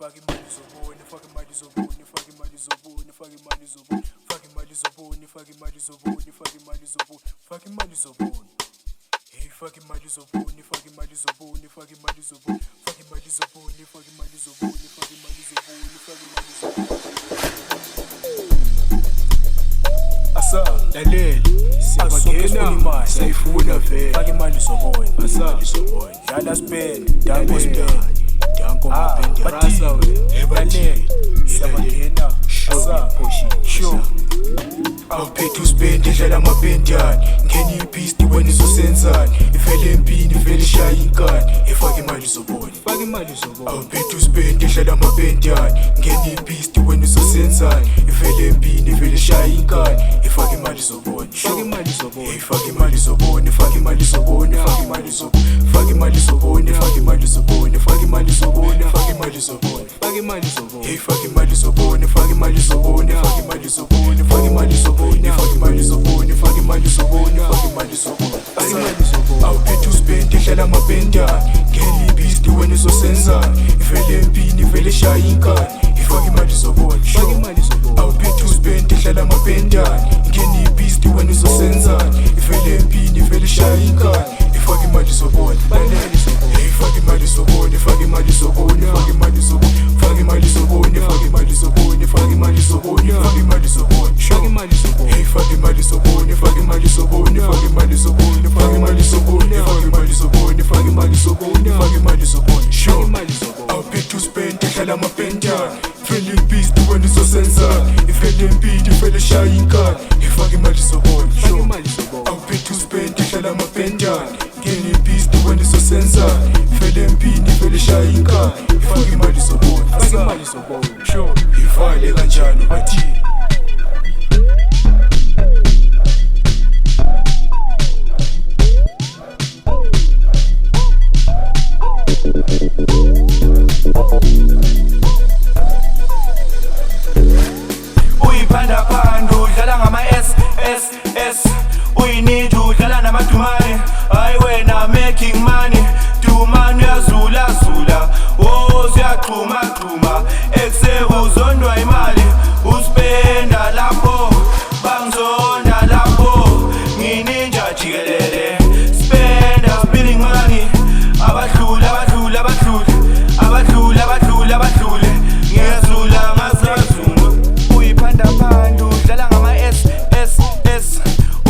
Fucking money zobone, fucking money zobone, fucking money zobone, fucking money zobone, fucking money zobone, fucking money zobone, fucking money zobone, fucking money zobone. Hey, fucking money zobone, fucking money zobone, fucking money zobone, fucking money zobone, fucking money zobone, fucking money zobone, fucking money zobone. Asa, lalela, siyabagena, sayifuna vele. Fucking money zobone, asa, zobone. Dala spend, dango spend. Danko mapendi rasa we ebale siyabagena asa sure awuphethe uspend edlala amapendane ngeni ipisti wena izosenzani ivele empini ivele ishaya inkani efake imali zobona fake imali zobona awuphethe uspend edlala amapendane ngeni ipisti wena izosenzani ivele empini ivele ishaya inkani efake imali zobona fake imali zobona fake imali zobona fake imali zobona fake imali zobona fake imali zobona fake imali zobona fake imali zobona fake imali zobona fake imali zobona hey fake imali zobona fake imali zobona fake imali zobona fake imali zobona fake imali zobona fake imali zobona fake imali zobona fake imali zobona awuphethe uspend edlala amapendane ngeli beast wena izosenzani ivele empini ivele ishaya inkani ifake imali zobona fake imali zobona awuphethe uspend edlala amapendane ngeni beast wena izosenzani ivele empini ivele ishaya inkani ifake imali zobona fake imali zobona fake imali zobona fake imali zobona fake imali zobona fake imali zobona fake imali zobona fake imali zobona fake imali zobona hey fake imali zobona fake imali zobona fake imali zobona fake imali zobona fake imali zobona fake imali zobona fake imali zobona sure imali zobona awuphethe uspend edlala amapendane feeling beast wena izosenzani ivele empini ivele ishaya inkani ifake imali zobona sure imali zobona awuphethe uspend edlala amapendane ngeni beast wena izosenzani ivele empini ivele ishaya inkani ifake imali zobona fake imali zobona sure ifale kanjani bathi Uyipanda phanda udlala ngama S uyinid udlala namadumane hayi wena making money dumane uyazula zula oh siyaqhuma qhuma ekuse uzondwa imali uspenda lapho bangizonda lapho ngininja jikelele spenda spending money abadlula ngiyazula ngazazuma uyipanda phanda udlala ngama S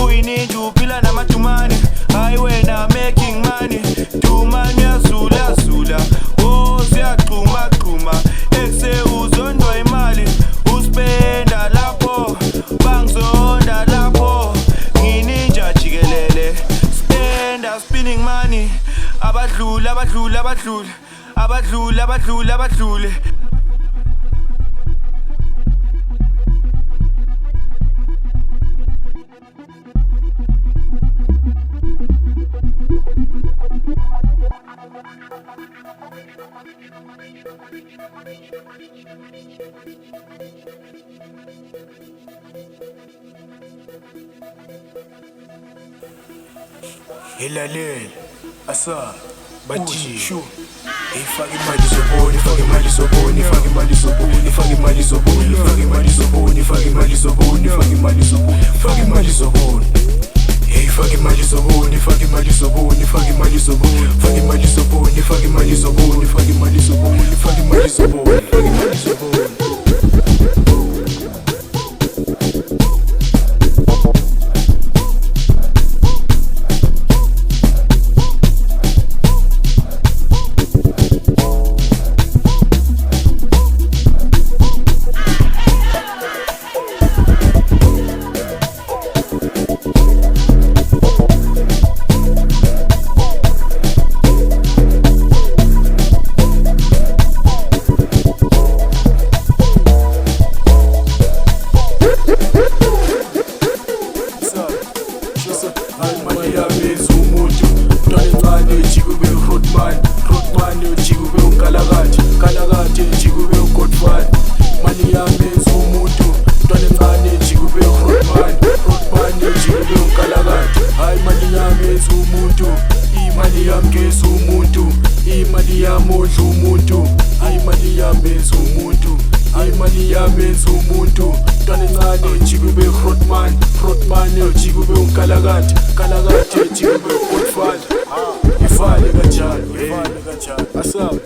uyinid uphila namadumane hayi wena making money dumane uyazula zula oh siyaqhuma qhuma ekuse uzondwa imali uspenda lapho bangizonda lapho ngininja jikelele spenda spending money abadlula elalela asa bathi sure hey fake imali zobona fake imali zobona fake imali zobona fake imali zobona fake imali zobona fake imali zobona fake imali zobona fake imali zobona hey fake imali zobona fake imali zobona fake imali zobona fake imali zobona fake imali zobona fake imali zobona fake imali zobona fake imali zobona imali yamodla umuntu, imali imali yamenza umuntu, imali yamenza umuntu. Mntwana encane jika ube Grootman jika ube unkalakade, jika ube uGodfather. Ifale kanjalo, asabe